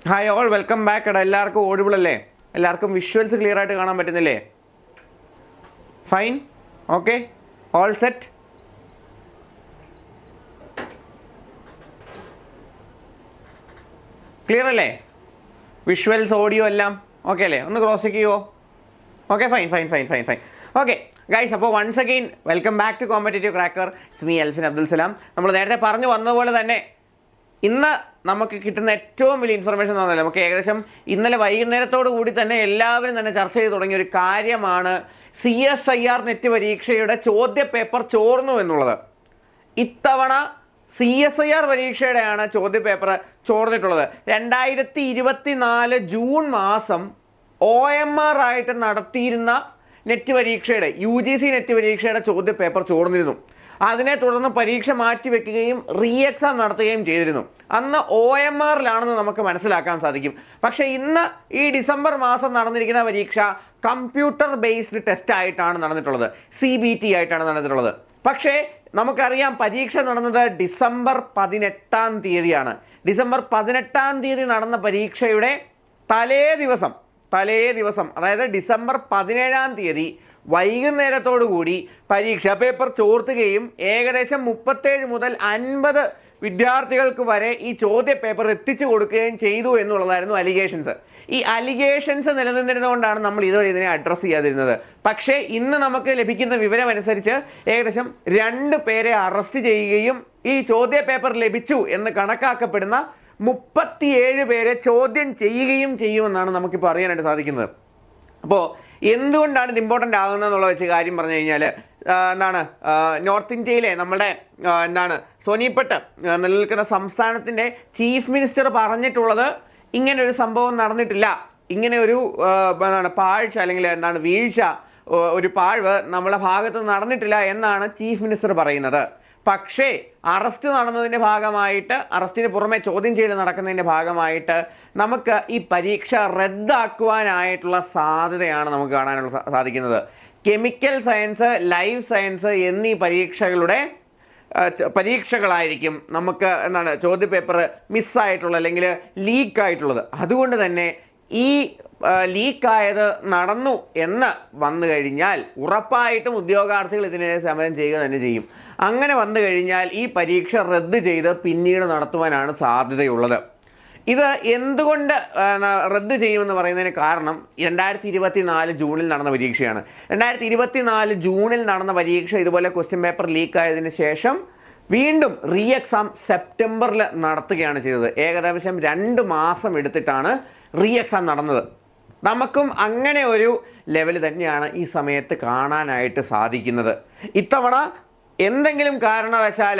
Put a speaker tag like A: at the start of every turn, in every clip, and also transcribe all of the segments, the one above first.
A: Hi all, welcome back. എടാ എല്ലാവർക്കും audible അല്ലേ? എല്ലാവർക്കും വിഷ്വൽസ് ക്ലിയർ ആയിട്ട് കാണാൻ പറ്റുന്നില്ലേ? Fine, okay, all set. Clear അല്ലേ? വിഷ്വൽസ് ഓഡിയോ എല്ലാം ഓക്കെ അല്ലേ? ഒന്ന് ക്രോസ് ചെക്ക് ചെയ്യുമോ? Okay, fine fine fine fine fine okay guys. അപ്പോൾ once again welcome back to Competitive Cracker. It's me Elsin Abdul Salam. നമ്മൾ നേരത്തെ പറഞ്ഞു വന്നതുപോലെ തന്നെ ഇന്ന് നമുക്ക് കിട്ടുന്ന ഏറ്റവും വലിയ ഇൻഫർമേഷൻ എന്ന് പറഞ്ഞാൽ നമുക്ക് ഏകദേശം ഇന്നലെ വൈകുന്നേരത്തോടു കൂടി തന്നെ എല്ലാവരും തന്നെ ചർച്ച ചെയ്ത് തുടങ്ങിയ ഒരു കാര്യമാണ് CSIR നെറ്റ് പരീക്ഷയുടെ ചോദ്യ പേപ്പർ ചോർന്നു എന്നുള്ളത്. ഇത്തവണ CSIR പരീക്ഷയുടെയാണ് ചോദ്യ പേപ്പർ ചോർന്നിട്ടുള്ളത്. 2024 ജൂൺ മാസം OMR ആയിട്ട് നടത്തിയിരുന്ന നെറ്റ് പരീക്ഷയുടെ UGC നെറ്റ് പരീക്ഷയുടെ ചോദ്യ പേപ്പർ ചോർന്നിരുന്നു. അതിനെ തുടർന്ന് പരീക്ഷ മാറ്റിവെക്കുകയും റീ എക്സാം നടത്തുകയും ചെയ്തിരുന്നു. അന്ന് OMRലാണെന്ന് നമുക്ക് മനസ്സിലാക്കാൻ സാധിക്കും. പക്ഷേ ഇന്ന് ഈ ഡിസംബർ മാസം നടന്നിരിക്കുന്ന പരീക്ഷ കമ്പ്യൂട്ടർ ബേസ്ഡ് ടെസ്റ്റ് ആയിട്ടാണ് നടന്നിട്ടുള്ളത്, CBT ആയിട്ടാണ് നടന്നിട്ടുള്ളത്. പക്ഷേ നമുക്കറിയാം പരീക്ഷ നടന്നത് ഡിസംബർ 18-ാം തീയതിയാണ്. ഡിസംബർ 18-ാം തീയതി നടന്ന പരീക്ഷയുടെ തലേ ദിവസം അതായത് ഡിസംബർ 17-ാം തീയതി വൈകുന്നേരത്തോടു കൂടി പരീക്ഷാ പേപ്പർ ചോർത്തുകയും ഏകദേശം 37 മുതൽ 50 വിദ്യാർത്ഥികൾക്ക് വരെ ഈ ചോദ്യ പേപ്പർ എത്തിച്ചു കൊടുക്കുകയും ചെയ്തു എന്നുള്ളതായിരുന്നു അലിഗേഷൻസ്. ഈ അലിഗേഷൻസ് നിലനിന്നിരുന്നതുകൊണ്ടാണ് നമ്മൾ ഇതുവരെ ഇതിനെ അഡ്രസ്സ് ചെയ്യാതിരുന്നത്. പക്ഷേ ഇന്ന് നമുക്ക് ലഭിക്കുന്ന വിവരമനുസരിച്ച് ഏകദേശം 2 പേരെ അറസ്റ്റ് ചെയ്യുകയും ഈ ചോദ്യ പേപ്പർ ലഭിച്ചു എന്ന് കണക്കാക്കപ്പെടുന്ന 37 പേരെ ചോദ്യം ചെയ്യുകയും ചെയ്യുമെന്നാണ് നമുക്കിപ്പോൾ അറിയാനായിട്ട് സാധിക്കുന്നത്. അപ്പോൾ എന്തുകൊണ്ടാണ് ഇത് ഇമ്പോർട്ടൻ്റ് ആകുന്നത് എന്നുള്ള വെച്ച് കാര്യം പറഞ്ഞു കഴിഞ്ഞാൽ നോർത്ത് ഇന്ത്യയിലെ നമ്മുടെ സോനിപ്പട്ട് നിലനിൽക്കുന്ന സംസ്ഥാനത്തിൻ്റെ ചീഫ് മിനിസ്റ്റർ പറഞ്ഞിട്ടുള്ളത് ഇങ്ങനെ ഒരു സംഭവം നടന്നിട്ടില്ല, ഇങ്ങനെ ഒരു പാഴ്ച അല്ലെങ്കിൽ വീഴ്ച, ഒരു പാഴ്വ് നമ്മളെ ഭാഗത്ത് നടന്നിട്ടില്ല എന്നാണ് ചീഫ് മിനിസ്റ്റർ പറയുന്നത്. പക്ഷേ അറസ്റ്റ് നടന്നതിൻ്റെ ഭാഗമായിട്ട്, അറസ്റ്റിന് പുറമെ ചോദ്യം ചെയ്യൽ നടക്കുന്നതിൻ്റെ ഭാഗമായിട്ട് നമുക്ക് ഈ പരീക്ഷ റദ്ദാക്കുവാനായിട്ടുള്ള സാധ്യതയാണ് നമുക്ക് കാണാനുള്ള സാധിക്കുന്നത്. കെമിക്കൽ സയൻസ്, ലൈഫ് സയൻസ് എന്നീ പരീക്ഷകളായിരിക്കും നമുക്ക് ചോദ്യപേപ്പർ മിസ്സായിട്ടുള്ളത് അല്ലെങ്കിൽ ലീക്കായിട്ടുള്ളത്. അതുകൊണ്ട് തന്നെ ഈ ലീക്കായത് നടന്നു എന്ന് വന്നു കഴിഞ്ഞാൽ ഉറപ്പായിട്ടും ഉദ്യോഗാർത്ഥികൾ ഇതിനെതിരെ സമരം ചെയ്യുക തന്നെ ചെയ്യും. അങ്ങനെ വന്നു കഴിഞ്ഞാൽ ഈ പരീക്ഷ റദ്ദ് ചെയ്ത് പിന്നീട് നടത്തുവാനാണ് സാധ്യതയുള്ളത്. ഇത് എന്തുകൊണ്ട് റദ്ദ് ചെയ്യുമെന്ന് പറയുന്നതിന് കാരണം 2024 ജൂണിൽ നടന്ന പരീക്ഷയാണ്. 2024 ജൂണിൽ നടന്ന പരീക്ഷ ഇതുപോലെ ക്വസ്റ്റ്യൻ പേപ്പർ ലീക്കായതിന് ശേഷം വീണ്ടും റീ എക്സാം സെപ്റ്റംബറിൽ നടത്തുകയാണ് ചെയ്തത്. ഏകദേശം 2 മാസം എടുത്തിട്ടാണ് റീ എക്സാം നടന്നത്. നമുക്കും അങ്ങനെ ഒരു ലെവൽ തന്നെയാണ് ഈ സമയത്ത് കാണാനായിട്ട് സാധിക്കുന്നത്. ഇത്തവണ എന്തെങ്കിലും കാരണവശാൽ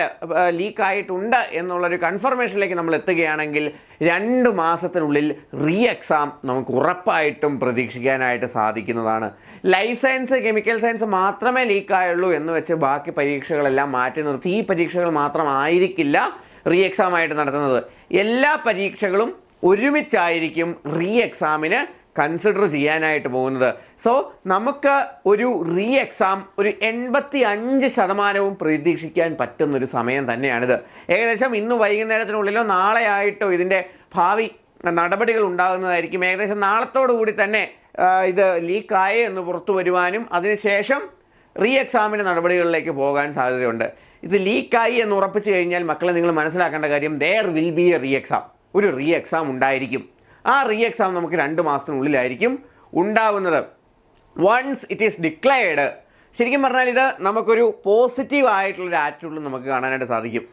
A: ലീക്കായിട്ടുണ്ട് എന്നുള്ളൊരു കൺഫർമേഷനിലേക്ക് നമ്മൾ എത്തുകയാണെങ്കിൽ 2 മാസത്തിനുള്ളിൽ റീ എക്സാം നമുക്ക് ഉറപ്പായിട്ടും പ്രതീക്ഷിക്കാനായിട്ട് സാധിക്കുന്നതാണ്. ലൈഫ് സയൻസ്, കെമിക്കൽ സയൻസ് മാത്രമേ ലീക്കായുള്ളൂ എന്ന് വെച്ച് ബാക്കി പരീക്ഷകളെല്ലാം മാറ്റി നിർത്തി ഈ പരീക്ഷകൾ മാത്രമായിരിക്കില്ല റീ എക്സാം ആയിട്ട് നടത്തുന്നത്. എല്ലാ പരീക്ഷകളും ഒരുമിച്ചായിരിക്കും റീ എക്സാമിന് കൺസിഡർ ചെയ്യാനായിട്ട് പോകുന്നത്. സോ നമുക്ക് ഒരു റീ എക്സാം ഒരു 85% പ്രതീക്ഷിക്കാൻ പറ്റുന്നൊരു സമയം തന്നെയാണിത്. ഏകദേശം ഇന്ന് വൈകുന്നേരത്തിനുള്ളിലോ നാളെ ആയിട്ടോ ഇതിൻ്റെ ഭാവി നടപടികൾ ഉണ്ടാകുന്നതായിരിക്കും. ഏകദേശം നാളത്തോടു കൂടി തന്നെ ഇത് ലീക്കായേ എന്ന് പുറത്തു വരുവാനും അതിനുശേഷം റീ എക്സാമിൻ്റെ നടപടികളിലേക്ക് പോകാൻ സാധ്യതയുണ്ട്. ഇത് ലീക്കായി എന്ന് ഉറപ്പിച്ചു കഴിഞ്ഞാൽ മക്കളെ നിങ്ങൾ മനസ്സിലാക്കേണ്ട കാര്യം, there will be a re exam. ഒരു റീ എക്സാം ഉണ്ടായിരിക്കും. ആ റീ എക്സാം നമുക്ക് 2 മാസത്തിനുള്ളിലായിരിക്കും ഉണ്ടാവുന്നത്. വൺസ് ഇറ്റ് ഈസ് ഡിക്ലെയർഡ്, ശരിക്കും പറഞ്ഞാൽ ഇത് നമുക്കൊരു പോസിറ്റീവ് ആയിട്ടുള്ളൊരു ആറ്റിറ്റ്യൂഡ് നമുക്ക് കാണാനായിട്ട് സാധിക്കും.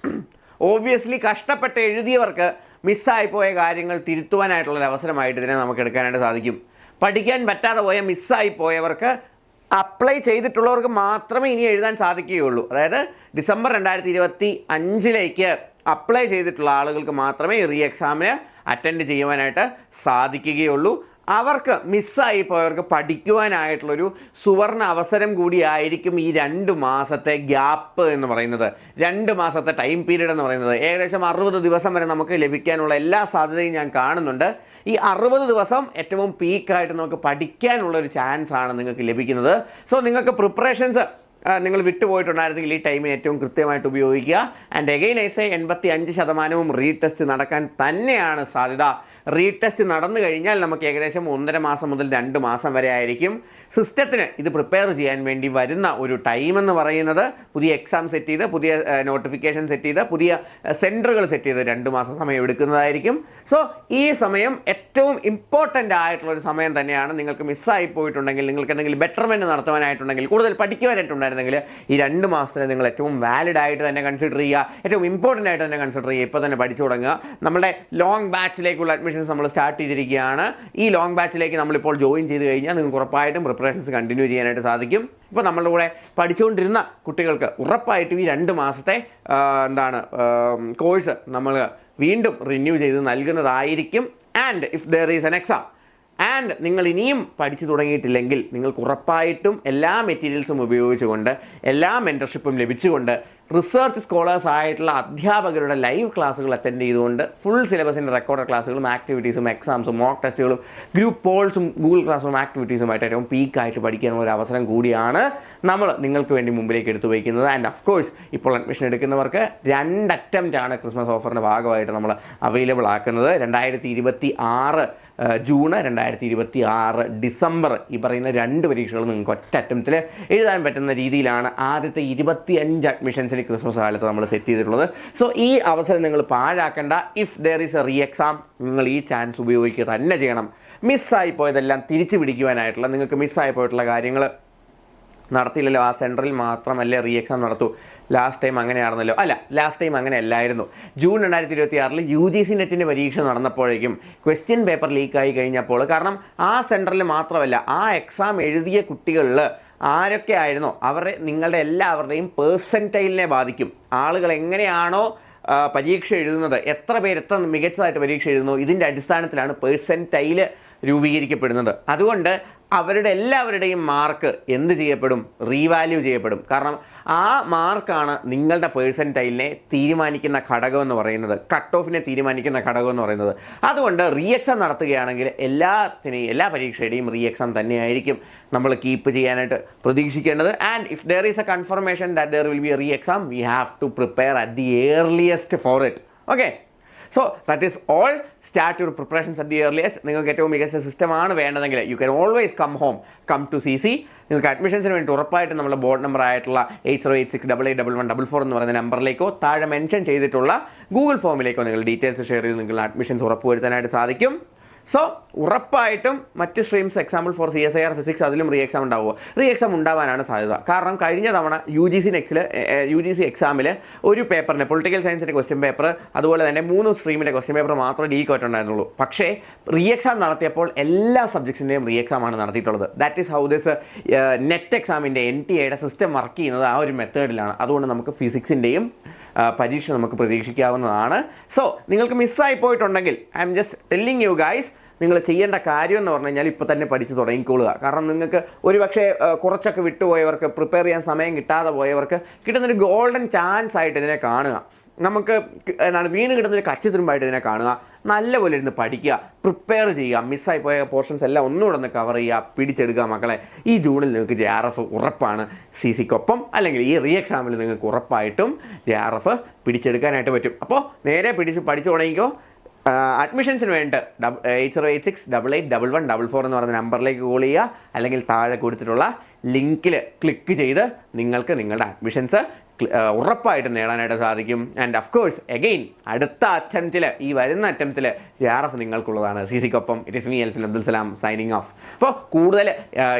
A: ഓബ്വിയസ്ലി കഷ്ടപ്പെട്ട് എഴുതിയവർക്ക് മിസ്സായിപ്പോയ കാര്യങ്ങൾ തിരുത്തുവാനായിട്ടുള്ളൊരു അവസരമായിട്ട് ഇതിനെ നമുക്ക് എടുക്കാനായിട്ട് സാധിക്കും. പഠിക്കാൻ പറ്റാതെ പോയ മിസ്സായി പോയവർക്ക് അപ്ലൈ ചെയ്തിട്ടുള്ളവർക്ക് മാത്രമേ ഇനി എഴുതാൻ സാധിക്കുകയുള്ളൂ. അതായത് ഡിസംബർ 2025 അപ്ലൈ ചെയ്തിട്ടുള്ള ആളുകൾക്ക് മാത്രമേ റീ എക്സാമിന് അറ്റൻഡ് ചെയ്യുവാനായിട്ട് സാധിക്കുകയുള്ളൂ. അവർക്ക് മിസ്സായി പോയവർക്ക് പഠിക്കുവാനായിട്ടുള്ളൊരു സുവർണ അവസരം കൂടിയായിരിക്കും ഈ 2 മാസത്തെ ഗ്യാപ്പ് എന്ന് പറയുന്നത്, 2 മാസത്തെ ടൈം പീരീഡ് എന്ന് പറയുന്നത്. ഏകദേശം 60 ദിവസം വരെ നമുക്ക് ലഭിക്കാനുള്ള എല്ലാ സാധ്യതയും ഞാൻ കാണുന്നുണ്ട്. ഈ 60 ദിവസം ഏറ്റവും പീക്കായിട്ട് നമുക്ക് പഠിക്കാനുള്ളൊരു ചാൻസാണ് നിങ്ങൾക്ക് ലഭിക്കുന്നത്. സോ നിങ്ങൾക്ക് പ്രിപ്പറേഷൻസ് നിങ്ങൾ വിട്ടുപോയിട്ടുണ്ടായിരുന്നെങ്കിൽ ഈ ടൈമിന് ഏറ്റവും കൃത്യമായിട്ട് ഉപയോഗിക്കുക. And again I say 85% retest നടക്കാൻ തന്നെയാണ് സാധ്യത. റീടെസ്റ്റ് നടന്നു കഴിഞ്ഞാൽ നമുക്ക് ഏകദേശം 1.5 മാസം മുതൽ 2 മാസം വരെ ആയിരിക്കും സിസ്റ്റത്തിന് ഇത് പ്രിപ്പയർ ചെയ്യാൻ വേണ്ടി വരുന്ന ഒരു ടൈം എന്ന് പറയുന്നത്. പുതിയ എക്സാം സെറ്റ് ചെയ്ത്, പുതിയ നോട്ടിഫിക്കേഷൻ സെറ്റ് ചെയ്ത്, പുതിയ സെൻറ്ററുകൾ സെറ്റ് ചെയ്ത് 2 മാസം സമയം എടുക്കുന്നതായിരിക്കും. സോ ഈ സമയം ഏറ്റവും ഇമ്പോർട്ടൻ്റ് ആയിട്ടുള്ളൊരു സമയം തന്നെയാണ്. നിങ്ങൾക്ക് മിസ്സായി പോയിട്ടുണ്ടെങ്കിൽ, നിങ്ങൾക്ക് എന്തെങ്കിലും ബെറ്റർമെൻറ്റ് നടത്തുവാനായിട്ടുണ്ടെങ്കിൽ, കൂടുതൽ പഠിക്കുവാനായിട്ടുണ്ടായിരുന്നെങ്കിൽ ഈ 2 മാസത്തിൽ നിങ്ങൾ ഏറ്റവും വാലിഡ് ആയിട്ട് തന്നെ കൺസിഡർ ചെയ്യുക, ഏറ്റവും ഇമ്പോർട്ടൻ്റ് ആയിട്ട് തന്നെ കൺസിഡർ ചെയ്യുക. ഇപ്പോൾ തന്നെ പഠിച്ചു തുടങ്ങുക. നമ്മുടെ ലോങ് ബാച്ചിലേക്കുള്ള അഡ്മിഷൻസ് നമ്മൾ സ്റ്റാർട്ട് ചെയ്തിരിക്കുകയാണ്. ഈ ലോങ് ബാച്ചിലേക്ക് നമ്മളിപ്പോൾ ജോയിൻ ചെയ്ത് കഴിഞ്ഞാൽ നിങ്ങൾക്ക് ഉറപ്പായിട്ടും പ്രിപ്പറേഷൻസ് കണ്ടിന്യൂ ചെയ്യാനായിട്ട് സാധിക്കും. ഇപ്പോൾ നമ്മളുടെ കൂടെ പഠിച്ചുകൊണ്ടിരുന്ന കുട്ടികൾക്ക് ഉറപ്പായിട്ടും ഈ 2 മാസത്തെ കോഴ്സ് നമ്മൾ വീണ്ടും റിന്യൂ ചെയ്ത് നൽകുന്നതായിരിക്കും. And if there is an exam and നിങ്ങൾ ഇനിയും പഠിച്ചു തുടങ്ങിയിട്ടില്ലെങ്കിൽ നിങ്ങൾക്ക് ഉറപ്പായിട്ടും എല്ലാ മെറ്റീരിയൽസും ഉപയോഗിച്ചുകൊണ്ട്, എല്ലാ മെൻറ്റർഷിപ്പും ലഭിച്ചുകൊണ്ട്, റിസർച്ച് സ്കോളേഴ്സ് ആയിട്ടുള്ള അധ്യാപകരുടെ ലൈവ് ക്ലാസ്സുകൾ അറ്റൻഡ് ചെയ്തുകൊണ്ട് ഫുൾ സിലബസിൻ്റെ റെക്കോർഡ് ക്ലാസ്സുകളും ആക്ടിവിറ്റീസും എക്സാംസും മോക്ക് ടെസ്റ്റുകളും ഗ്രൂപ്പ് പോൾസും ഗൂഗിൾ ക്ലാസ്സും ആക്ടിവിറ്റീസുമായിട്ട് ഏറ്റവും പീക്കായിട്ട് പഠിക്കാനുള്ള ഒരു അവസരം കൂടിയാണ് നമ്മൾ നിങ്ങൾക്ക് വേണ്ടി മുമ്പിലേക്ക് എടുത്തു വയ്ക്കുന്നത്. ആൻഡ് ഓഫ് കോഴ്സ് ഇപ്പോൾ അഡ്മിഷൻ എടുക്കുന്നവർക്ക് 2 അറ്റംപ്റ്റ് ആണ് ക്രിസ്മസ് ഓഫറിൻ്റെ ഭാഗമായിട്ട് നമ്മൾ അവൈലബിൾ ആക്കുന്നത്. 2026 ജൂൺ, 2026 ഡിസംബർ, ഈ പറയുന്ന 2 പരീക്ഷകൾ നിങ്ങൾക്ക് ഒറ്റ അറ്റംപ്റ്റിൽ എഴുതാൻ പറ്റുന്ന രീതിയിലാണ് ആദ്യത്തെ 25 അഡ്മിഷൻസിന് ക്രിസ്മസ് കാലത്ത് നമ്മൾ സെറ്റ് ചെയ്തിട്ടുള്ളത്. സോ ഈ അവസരം നിങ്ങൾ പാഴാക്കേണ്ട. If there is a re exam നിങ്ങൾ ഈ ചാൻസ് ഉപയോഗിക്കുക തന്നെ ചെയ്യണം. മിസ്സായി പോയതെല്ലാം തിരിച്ചു പിടിക്കുവാനായിട്ടുള്ള, നിങ്ങൾക്ക് മിസ്സായി പോയിട്ടുള്ള കാര്യങ്ങൾ നടത്തിയില്ലല്ലോ, ആ സെൻറ്ററിൽ മാത്രമല്ലേ റീ എക്സാം നടത്തൂ, ലാസ്റ്റ് ടൈം അങ്ങനെയായിരുന്നല്ലോ. അല്ല, ലാസ്റ്റ് ടൈം അങ്ങനെ അല്ലായിരുന്നു. ജൂൺ 2026 UGC നെറ്റിൻ്റെ പരീക്ഷ നടന്നപ്പോഴേക്കും ക്വസ്റ്റ്യൻ പേപ്പർ ലീക്കായി കഴിഞ്ഞപ്പോൾ, കാരണം ആ സെൻറ്ററിൽ മാത്രമല്ല ആ എക്സാം എഴുതിയ കുട്ടികളിൽ ആരൊക്കെ ആയിരുന്നോ നിങ്ങളുടെ എല്ലാവരുടെയും പേഴ്സൻറ്റൈലിനെ ബാധിക്കും. ആളുകൾ എങ്ങനെയാണോ പരീക്ഷ എഴുതുന്നത്, എത്ര പേര് എത്ര മികച്ചതായിട്ട് പരീക്ഷ എഴുതുന്നു, ഇതിൻ്റെ അടിസ്ഥാനത്തിലാണ് പേഴ്സൻറ്റൈൽ രൂപീകരിക്കപ്പെടുന്നത്. അതുകൊണ്ട് അവരുടെ എല്ലാവരുടെയും മാർക്ക് എന്ത് ചെയ്യപ്പെടും? റീവാല്യൂ ചെയ്യപ്പെടും. കാരണം ആ മാർക്കാണ് നിങ്ങളുടെ പേഴ്സൻറ്റൈലിനെ തീരുമാനിക്കുന്ന ഘടകം എന്ന് പറയുന്നത്, കട്ട് ഓഫിനെ തീരുമാനിക്കുന്ന ഘടകം എന്ന് പറയുന്നത്. അതുകൊണ്ട് റീ എക്സാം നടത്തുകയാണെങ്കിൽ എല്ലാ പരീക്ഷയുടെയും റീ എക്സാം തന്നെയായിരിക്കും നമ്മൾ കീപ്പ് ചെയ്യാനായിട്ട് പ്രതീക്ഷിക്കേണ്ടത്. And if there is a confirmation that there will be a re exam, we have to prepare at the earliest for it. Okay, so that is all. Start your preparations at the earliest. നിങ്ങൾക്ക് ഏറ്റവും മികച്ച സിസ്റ്റമാണ് വേണ്ടതെങ്കിൽ you can always come to CC. നിങ്ങൾക്ക് അഡ്മിഷൻസിന് വേണ്ടി ഉറപ്പായിട്ടും നമ്മുടെ board number ആയിട്ടുള്ള 8086881144 എന്ന് പറയുന്ന നമ്പറിലേക്കോ താഴെ മെൻഷൻ ചെയ്തിട്ടുള്ള ഗൂഗിൾ ഫോമിലേക്കോ നിങ്ങൾ ഡീറ്റെയിൽസ് ഷെയർ ചെയ്ത് നിങ്ങൾ അഡ്മിഷൻസ് ഉറപ്പുവരുത്താനായിട്ട് സാധിക്കും. സോ ഉറപ്പായിട്ടും മറ്റ് streams, example for CSIR physics, അതിലും റീ എക്സാം ഉണ്ടാവുമോ? റീ എക്സാം ഉണ്ടാവാനാണ് സാധ്യത. കാരണം കഴിഞ്ഞ തവണ UGC എക്സാമിൽ ഒരു പേപ്പറിന്, പൊളിറ്റിക്കൽ സയൻസിൻ്റെ ക്വസ്റ്റ്യൻ പേപ്പർ, അതുപോലെ തന്നെ 3 സ്ട്രീമിൻ്റെ ക്വസ്റ്റ്യൻ പേപ്പർ മാത്രമേ ലീക്ക് ആയിട്ടുണ്ടായിരുന്നുള്ളൂ. പക്ഷേ റീ എക്സാം നടത്തിയപ്പോൾ എല്ലാ സബ്ജക്ട്സിൻ്റെയും റീ എക്സാമാണ് നടത്തിയിട്ടുള്ളത്. That is how this net എക്സാമിൻ്റെ NTA സിസ്റ്റം വർക്ക് ചെയ്യുന്നത് ആ ഒരു മെത്തേഡിലാണ്. അതുകൊണ്ട് നമുക്ക് ഫിസിക്സിൻ്റെയും പരീക്ഷ നമുക്ക് പ്രതീക്ഷിക്കാവുന്നതാണ്. സോ നിങ്ങൾക്ക് മിസ്സായി പോയിട്ടുണ്ടെങ്കിൽ I am just telling you guys, നിങ്ങൾ ചെയ്യേണ്ട കാര്യം എന്ന് പറഞ്ഞു കഴിഞ്ഞാൽ ഇപ്പോൾ തന്നെ പഠിച്ച് തുടങ്ങിക്കൊള്ളുക. കാരണം നിങ്ങൾക്ക് ഒരുപക്ഷെ കുറച്ചൊക്കെ വിട്ടുപോയവർക്ക്, പ്രിപ്പയർ ചെയ്യാൻ സമയം കിട്ടാതെ പോയവർക്ക് കിട്ടുന്നൊരു ഗോൾഡൻ ചാൻസ് ആയിട്ട് ഇതിനെ കാണുക. നമുക്ക് വീണ് കിട്ടുന്നൊരു കച്ചിത്തുരുമ്പായിട്ട് ഇതിനെ കാണുക. നല്ലപോലെ ഇരുന്ന് പഠിക്കുക, പ്രിപ്പയർ ചെയ്യുക, മിസ്സായി പോയ പോർഷൻസ് എല്ലാം ഒന്നുകൂടെ ഒന്ന് കവർ ചെയ്യുക, പിടിച്ചെടുക്കുക മക്കളെ. ഈ ജൂണിൽ നിങ്ങൾക്ക് JRF ഉറപ്പാണ്. CCക്കൊപ്പം അല്ലെങ്കിൽ ഈ റീ എക്സാമിൽ നിങ്ങൾക്ക് ഉറപ്പായിട്ടും JRF പിടിച്ചെടുക്കാനായിട്ട് പറ്റും. അപ്പോൾ നേരെ പഠിച്ചു തുടങ്ങിക്കോ. അഡ്മിഷൻസിന് വേണ്ടി 8086881144 എന്ന് പറയുന്ന നമ്പറിലേക്ക് കോൾ ചെയ്യുക, അല്ലെങ്കിൽ താഴെ കൊടുത്തിട്ടുള്ള ലിങ്കിൽ ക്ലിക്ക് ചെയ്ത് നിങ്ങൾക്ക് നിങ്ങളുടെ അഡ്മിഷൻസ് ഉറപ്പായിട്ടും നേടാനായിട്ട് സാധിക്കും. ആൻഡ് ഓഫ് കോഴ്സ് അഗെയിൻ അടുത്ത അറ്റംപ്റ്റിൽ, ഈ വരുന്ന അറ്റംപ്റ്റിൽ JRF നിങ്ങൾക്കുള്ളതാണ്. CCക്കൊപ്പം it is me Elfin Abdul Salam signing off. അപ്പോൾ കൂടുതൽ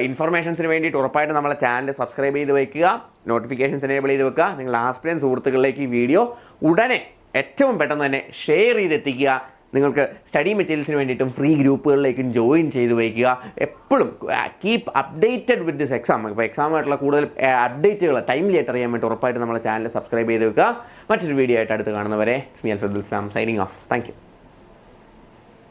A: ഇൻഫർമേഷൻസിന് വേണ്ടിയിട്ട് ഉറപ്പായിട്ട് നമ്മളെ ചാനൽ സബ്സ്ക്രൈബ് ചെയ്ത് വയ്ക്കുക, നോട്ടിഫിക്കേഷൻസ് എനേബിൾ ചെയ്ത് വെക്കുക. നിങ്ങൾ ആസ്പിരൻറ്റ് സുഹൃത്തുക്കളിലേക്ക് ഈ വീഡിയോ ഉടനെ ഏറ്റവും പെട്ടെന്ന് തന്നെ ഷെയർ ചെയ്തെത്തിക്കുക. നിങ്ങൾക്ക് സ്റ്റഡി മെറ്റീരിയൽസിന് വേണ്ടിയിട്ടും ഫ്രീ ഗ്രൂപ്പുകളിലേക്കും ജോയിൻ ചെയ്ത് വയ്ക്കുക. എപ്പോഴും keep updated with this exam. ഇപ്പോൾ എക്സാമായിട്ടുള്ള കൂടുതൽ അപ്ഡേറ്റുകൾ ടൈംലി ആയിട്ട് അറിയാൻ വേണ്ടി ഉറപ്പായിട്ട് നമ്മുടെ ചാനൽ സബ്സ്ക്രൈബ് ചെയ്ത് വെക്കുക. മറ്റൊരു വീഡിയോ ആയിട്ട് അടുത്ത് കാണുന്നവരെ സ്മിയൽ ഫെദുൽ ഇസ്ലാം സൈനിങ് ഓഫ്. Thank you.